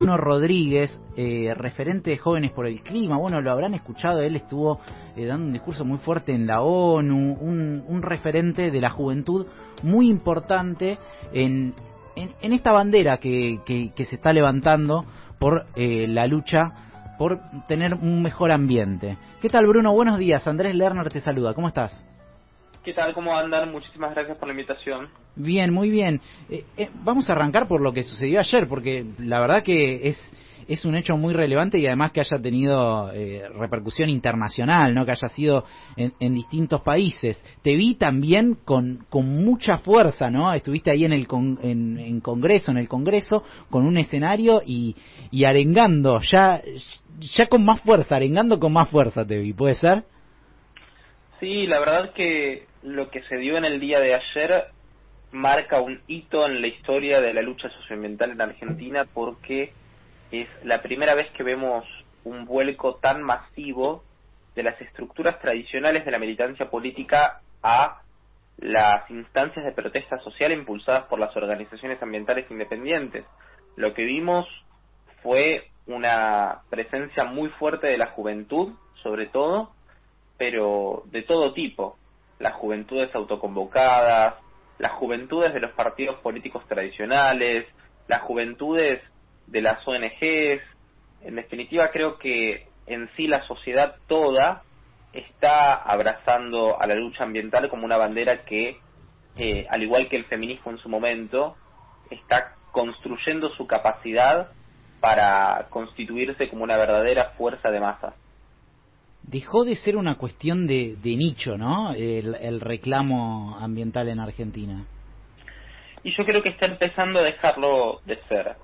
Bruno Rodríguez, referente de Jóvenes por el Clima. Bueno, lo habrán escuchado, él estuvo dando un discurso muy fuerte en la ONU, un referente de la juventud muy importante en esta bandera que se está levantando por la lucha por tener un mejor ambiente. ¿Qué tal, Bruno? Buenos días. Andrés Lerner te saluda. ¿Cómo estás? ¿Qué tal? ¿Cómo andan? Muchísimas gracias por la invitación. Bien, muy bien. Vamos a arrancar por lo que sucedió ayer, porque la verdad que es un hecho muy relevante y además que haya tenido repercusión internacional, ¿no? Que haya sido en distintos países. Te vi también con mucha fuerza, ¿no? Estuviste ahí en Congreso, con un escenario y arengando, ya con más fuerza, arengando con más fuerza te vi, ¿puede ser? Sí, la verdad que lo que se dio en el día de ayer marca un hito en la historia de la lucha socioambiental en Argentina, porque es la primera vez que vemos un vuelco tan masivo de las estructuras tradicionales de la militancia política a las instancias de protesta social impulsadas por las organizaciones ambientales independientes. Lo que vimos fue una presencia muy fuerte de la juventud, sobre todo, pero de todo tipo: las juventudes autoconvocadas, las juventudes de los partidos políticos tradicionales, las juventudes de las ONGs. En definitiva, creo que en sí la sociedad toda está abrazando a la lucha ambiental como una bandera que, al igual que el feminismo en su momento, está construyendo su capacidad para constituirse como una verdadera fuerza de masas. Dejó de ser una cuestión de nicho, ¿no? El reclamo ambiental en Argentina. Y yo creo que está empezando a dejarlo de ser.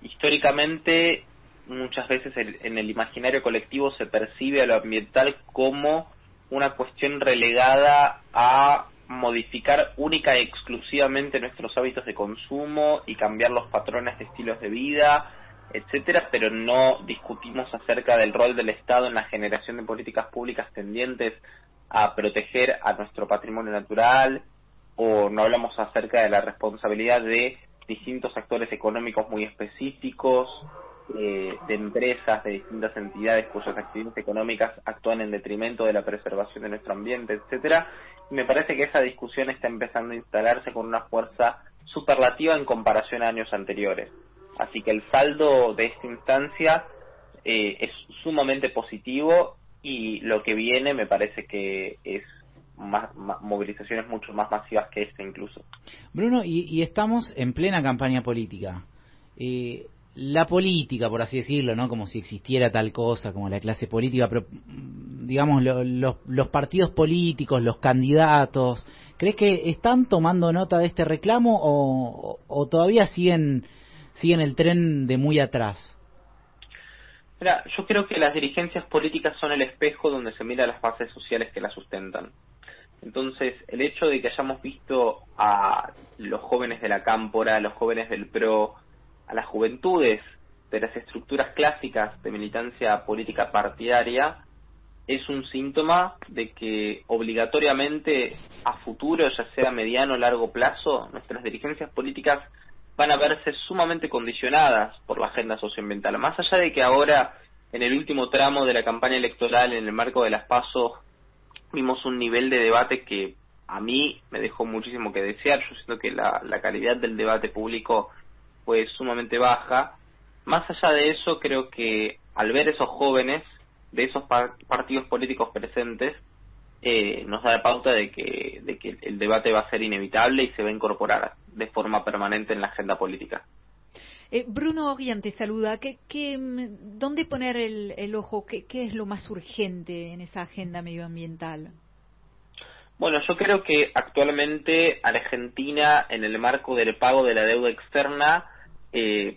Históricamente, muchas veces en el imaginario colectivo se percibe a lo ambiental como una cuestión relegada a modificar única y exclusivamente nuestros hábitos de consumo y cambiar los patrones de estilos de vida, etcétera, pero no discutimos acerca del rol del Estado en la generación de políticas públicas tendientes a proteger a nuestro patrimonio natural, o no hablamos acerca de la responsabilidad de distintos actores económicos muy específicos, de empresas, de distintas entidades cuyas actividades económicas actúan en detrimento de la preservación de nuestro ambiente, etcétera. Y me parece que esa discusión está empezando a instalarse con una fuerza superlativa en comparación a años anteriores. Así que el saldo de esta instancia es sumamente positivo, y lo que viene me parece que es más movilizaciones mucho más masivas que esta incluso. Bruno, y estamos en plena campaña política. La política, por así decirlo, ¿no? Como si existiera tal cosa como la clase política, pero digamos los partidos políticos, los candidatos, ¿crees que están tomando nota de este reclamo o todavía siguen el tren de muy atrás? Mira, yo creo que las dirigencias políticas son el espejo donde se mira las bases sociales que las sustentan. Entonces, el hecho de que hayamos visto a los jóvenes de la Cámpora, a los jóvenes del PRO, a las juventudes de las estructuras clásicas de militancia política partidaria, es un síntoma de que obligatoriamente a futuro, ya sea mediano o largo plazo, nuestras dirigencias políticas van a verse sumamente condicionadas por la agenda socioambiental. Más allá de que ahora, en el último tramo de la campaña electoral, en el marco de las PASO, vimos un nivel de debate que a mí me dejó muchísimo que desear. Yo siento que la calidad del debate público fue sumamente baja. Más allá de eso, creo que al ver esos jóvenes de esos partidos políticos presentes, nos da la pauta de que el debate va a ser inevitable y se va a incorporar de forma permanente en la agenda política. Bruno Orián te saluda. ¿Dónde poner el ojo? ¿Qué es lo más urgente en esa agenda medioambiental? Bueno, yo creo que actualmente Argentina, en el marco del pago de la deuda externa,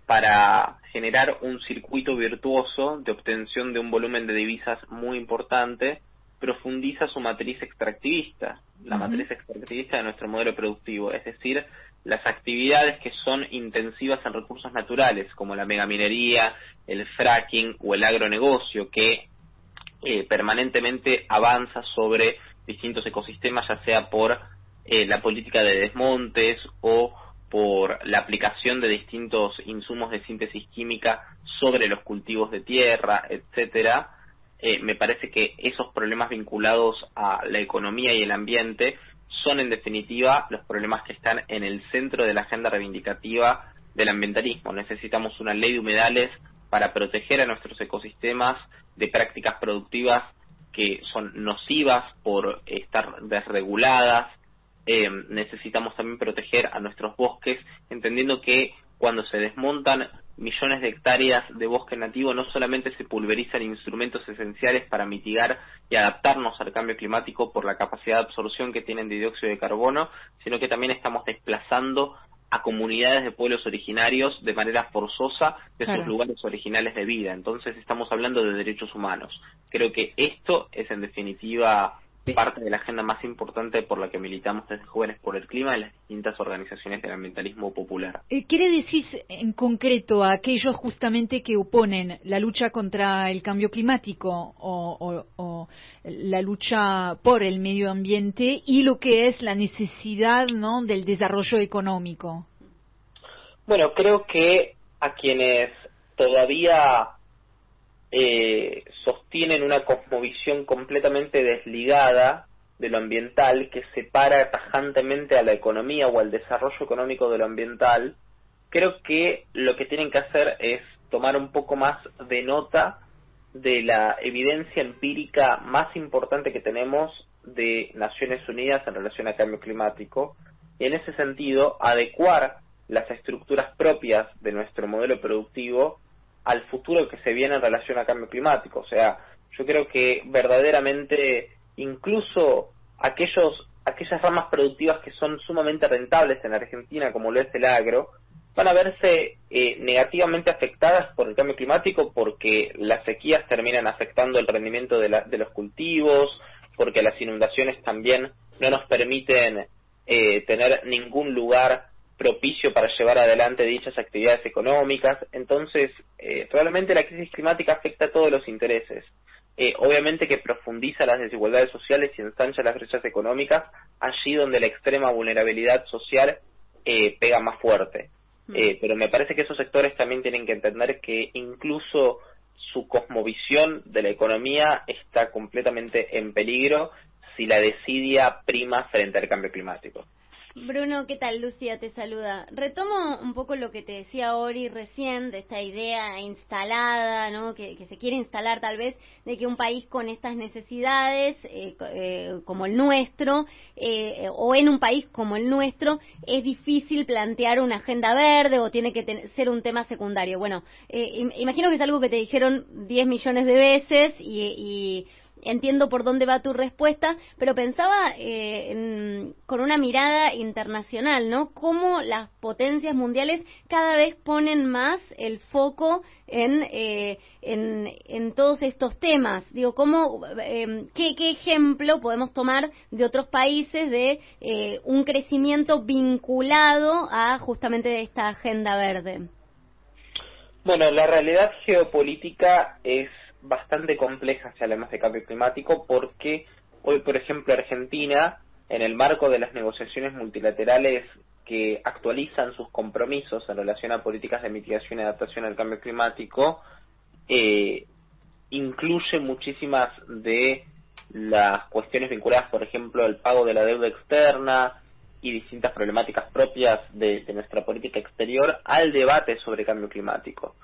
para generar un circuito virtuoso de obtención de un volumen de divisas muy importante, profundiza su matriz extractivista, la matriz extractivista de nuestro modelo productivo, es decir, las actividades que son intensivas en recursos naturales, como la megaminería, el fracking o el agronegocio, que permanentemente avanza sobre distintos ecosistemas, ya sea por la política de desmontes o por la aplicación de distintos insumos de síntesis química sobre los cultivos de tierra, etcétera. Me parece que esos problemas vinculados a la economía y el ambiente son en definitiva los problemas que están en el centro de la agenda reivindicativa del ambientalismo. Necesitamos una ley de humedales para proteger a nuestros ecosistemas de prácticas productivas que son nocivas por estar desreguladas. Necesitamos también proteger a nuestros bosques, entendiendo que cuando se desmontan millones de hectáreas de bosque nativo, no solamente se pulverizan instrumentos esenciales para mitigar y adaptarnos al cambio climático por la capacidad de absorción que tienen de dióxido de carbono, sino que también estamos desplazando a comunidades de pueblos originarios de manera forzosa de sus lugares originales de vida. Entonces estamos hablando de derechos humanos. Creo que esto es en definitiva parte de la agenda más importante por la que militamos desde Jóvenes por el Clima en las distintas organizaciones del ambientalismo popular. ¿Qué le decís en concreto a aquellos justamente que oponen la lucha contra el cambio climático o la lucha por el medio ambiente y lo que es la necesidad, ¿no?, del desarrollo económico? Bueno, creo que a quienes todavía sostienen una cosmovisión completamente desligada de lo ambiental, que separa tajantemente a la economía o al desarrollo económico de lo ambiental, creo que lo que tienen que hacer es tomar un poco más de nota de la evidencia empírica más importante que tenemos de Naciones Unidas en relación al cambio climático, y en ese sentido adecuar las estructuras propias de nuestro modelo productivo al futuro que se viene en relación al cambio climático. O sea, yo creo que verdaderamente incluso aquellas ramas productivas que son sumamente rentables en Argentina, como lo es el agro, van a verse negativamente afectadas por el cambio climático, porque las sequías terminan afectando el rendimiento de los cultivos, porque las inundaciones también no nos permiten tener ningún lugar propicio para llevar adelante dichas actividades económicas. Entonces, realmente la crisis climática afecta a todos los intereses. Obviamente que profundiza las desigualdades sociales y ensancha las brechas económicas allí donde la extrema vulnerabilidad social pega más fuerte. Pero me parece que esos sectores también tienen que entender que incluso su cosmovisión de la economía está completamente en peligro si la desidia prima frente al cambio climático. Bruno, ¿qué tal? Lucía te saluda. Retomo un poco lo que te decía Ori recién, de esta idea instalada, ¿no?, que se quiere instalar tal vez, de que un país con estas necesidades, como el nuestro, o en un país como el nuestro, es difícil plantear una agenda verde o tiene que ser un tema secundario. Bueno, imagino que es algo que te dijeron 10 millones de veces y entiendo por dónde va tu respuesta, pero pensaba con una mirada internacional, ¿no? Cómo las potencias mundiales cada vez ponen más el foco en todos estos temas. Digo, ¿qué ejemplo podemos tomar de otros países de un crecimiento vinculado a justamente esta agenda verde? Bueno, la realidad geopolítica es bastante compleja si hablamos de cambio climático, porque hoy, por ejemplo, Argentina, en el marco de las negociaciones multilaterales que actualizan sus compromisos en relación a políticas de mitigación y adaptación al cambio climático, incluye muchísimas de las cuestiones vinculadas, por ejemplo, al pago de la deuda externa y distintas problemáticas propias de nuestra política exterior al debate sobre cambio climático.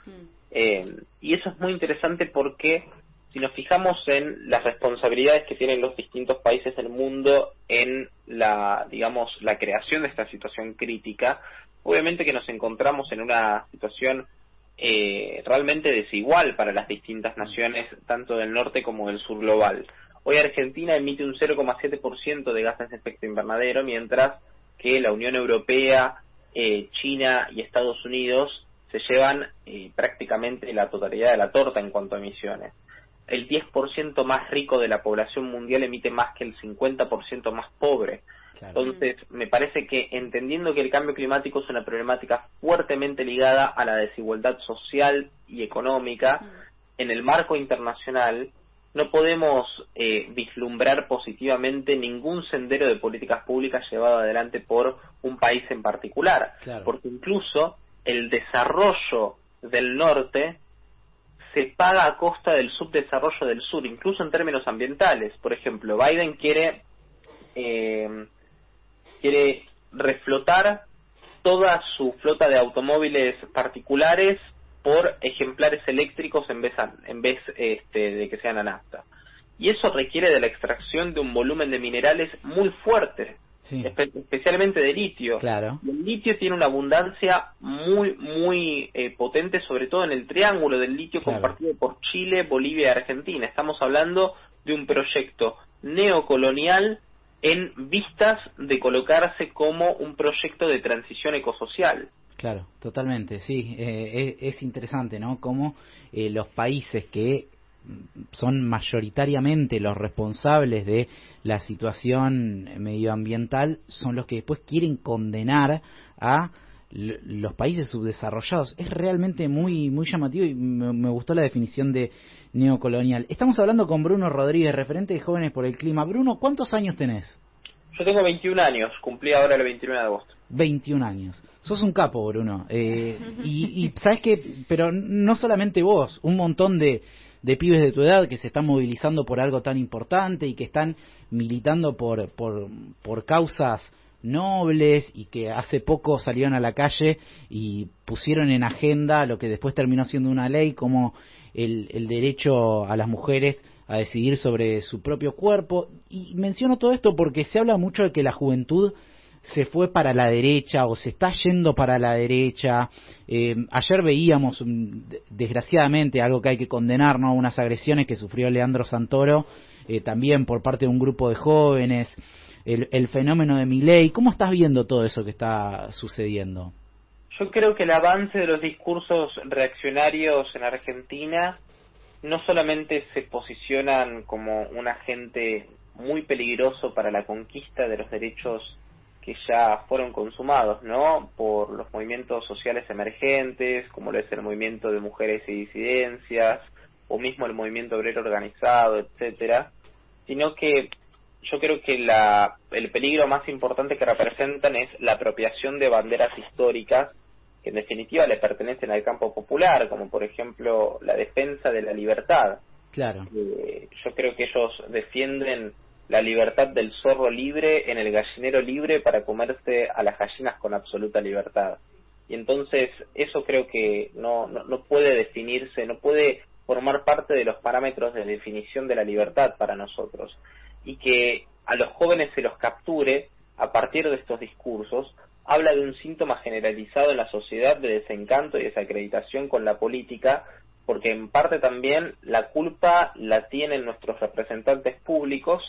Y eso es muy interesante porque si nos fijamos en las responsabilidades que tienen los distintos países del mundo en la creación de esta situación crítica, obviamente que nos encontramos en una situación realmente desigual para las distintas naciones, tanto del norte como del sur global. Hoy Argentina emite un 0,7% de gases de efecto invernadero, mientras que la Unión Europea, China y Estados Unidos se llevan prácticamente la totalidad de la torta en cuanto a emisiones. El 10% más rico de la población mundial emite más que el 50% más pobre. Claro. Entonces, me parece que entendiendo que el cambio climático es una problemática fuertemente ligada a la desigualdad social y económica, en el marco internacional no podemos vislumbrar positivamente ningún sendero de políticas públicas llevado adelante por un país en particular, claro, porque incluso el desarrollo del norte se paga a costa del subdesarrollo del sur, incluso en términos ambientales. Por ejemplo, Biden quiere reflotar toda su flota de automóviles particulares por ejemplares eléctricos en vez de que sean a nafta. Y eso requiere de la extracción de un volumen de minerales muy fuerte, sí, especialmente de litio. claro, El litio tiene una abundancia muy potente, sobre todo en el triángulo del litio, claro, compartido por Chile, Bolivia y Argentina. Estamos hablando de un proyecto neocolonial en vistas de colocarse como un proyecto de transición ecosocial. claro, totalmente, sí. Es interesante, ¿no? Cómo los países que son mayoritariamente los responsables de la situación medioambiental son los que después quieren condenar a los países subdesarrollados. Es realmente muy llamativo y me gustó la definición de neocolonial. Estamos hablando con Bruno Rodríguez, referente de Jóvenes por el Clima. Bruno, ¿cuántos años tenés? Yo tengo 21 años, cumplí ahora el 21 de agosto. 21 años. Sos un capo, Bruno. Y sabes que, pero no solamente vos, un montón de pibes de tu edad que se están movilizando por algo tan importante y que están militando por causas nobles y que hace poco salieron a la calle y pusieron en agenda lo que después terminó siendo una ley, como el derecho a las mujeres a decidir sobre su propio cuerpo. Y menciono todo esto porque se habla mucho de que la juventud se fue para la derecha o se está yendo para la derecha. Ayer veíamos, desgraciadamente, algo que hay que condenar, ¿no? Unas agresiones que sufrió Leandro Santoro, también por parte de un grupo de jóvenes, el fenómeno de Milei. ¿Cómo estás viendo todo eso que está sucediendo? Yo creo que el avance de los discursos reaccionarios en Argentina no solamente se posicionan como un agente muy peligroso para la conquista de los derechos que ya fueron consumados, ¿no?, por los movimientos sociales emergentes, como lo es el movimiento de mujeres y disidencias, o mismo el movimiento obrero organizado, etcétera, sino que yo creo que el peligro más importante que representan es la apropiación de banderas históricas que en definitiva le pertenecen al campo popular, como por ejemplo la defensa de la libertad. Claro. Yo creo que ellos defienden la libertad del zorro libre en el gallinero libre para comerse a las gallinas con absoluta libertad. Y entonces eso creo que no puede definirse, no puede formar parte de los parámetros de definición de la libertad para nosotros. Y que a los jóvenes se los capture a partir de estos discursos habla de un síntoma generalizado en la sociedad de desencanto y desacreditación con la política, porque en parte también la culpa la tienen nuestros representantes públicos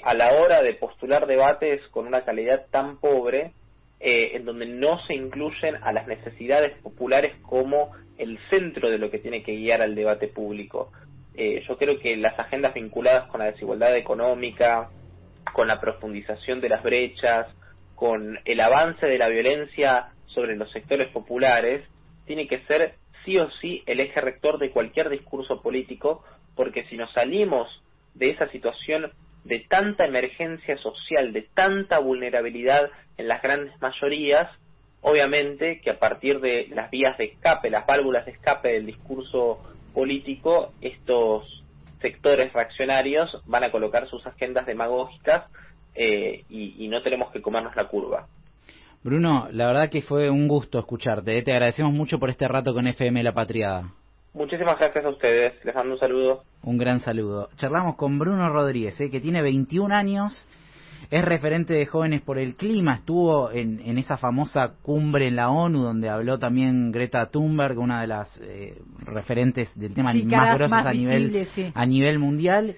a la hora de postular debates con una calidad tan pobre, en donde no se incluyen a las necesidades populares como el centro de lo que tiene que guiar al debate público. Yo creo que las agendas vinculadas con la desigualdad económica, con la profundización de las brechas, con el avance de la violencia sobre los sectores populares, tiene que ser sí o sí el eje rector de cualquier discurso político, porque si nos salimos de esa situación de tanta emergencia social, de tanta vulnerabilidad en las grandes mayorías, obviamente que a partir de las vías de escape, las válvulas de escape del discurso político, estos sectores reaccionarios van a colocar sus agendas demagógicas y no tenemos que comernos la curva. Bruno, la verdad que fue un gusto escucharte. Te agradecemos mucho por este rato con FM La Patriada. Muchísimas gracias a ustedes. Les mando un saludo. Un gran saludo. Charlamos con Bruno Rodríguez, que tiene 21 años, es referente de Jóvenes por el Clima, estuvo en esa famosa cumbre en la ONU donde habló también Greta Thunberg, una de las referentes del tema más grosas a nivel mundial.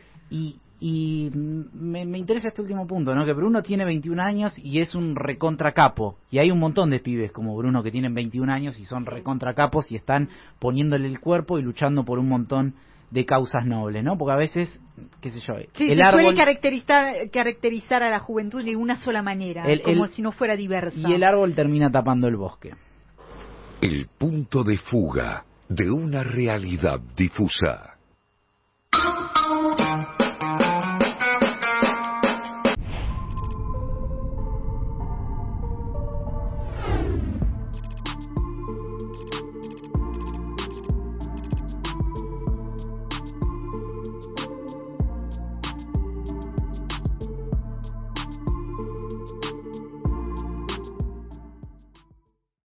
Y me interesa este último punto, ¿no? Que Bruno tiene 21 años y es un recontracapo. Y hay un montón de pibes como Bruno que tienen 21 años y son recontracapos y están poniéndole el cuerpo y luchando por un montón de causas nobles, ¿no? Porque a veces, qué sé yo, sí, el árbol suele caracterizar a la juventud de una sola manera, como si no fuera diversa. Y el árbol termina tapando el bosque. El punto de fuga de una realidad difusa. Thank you.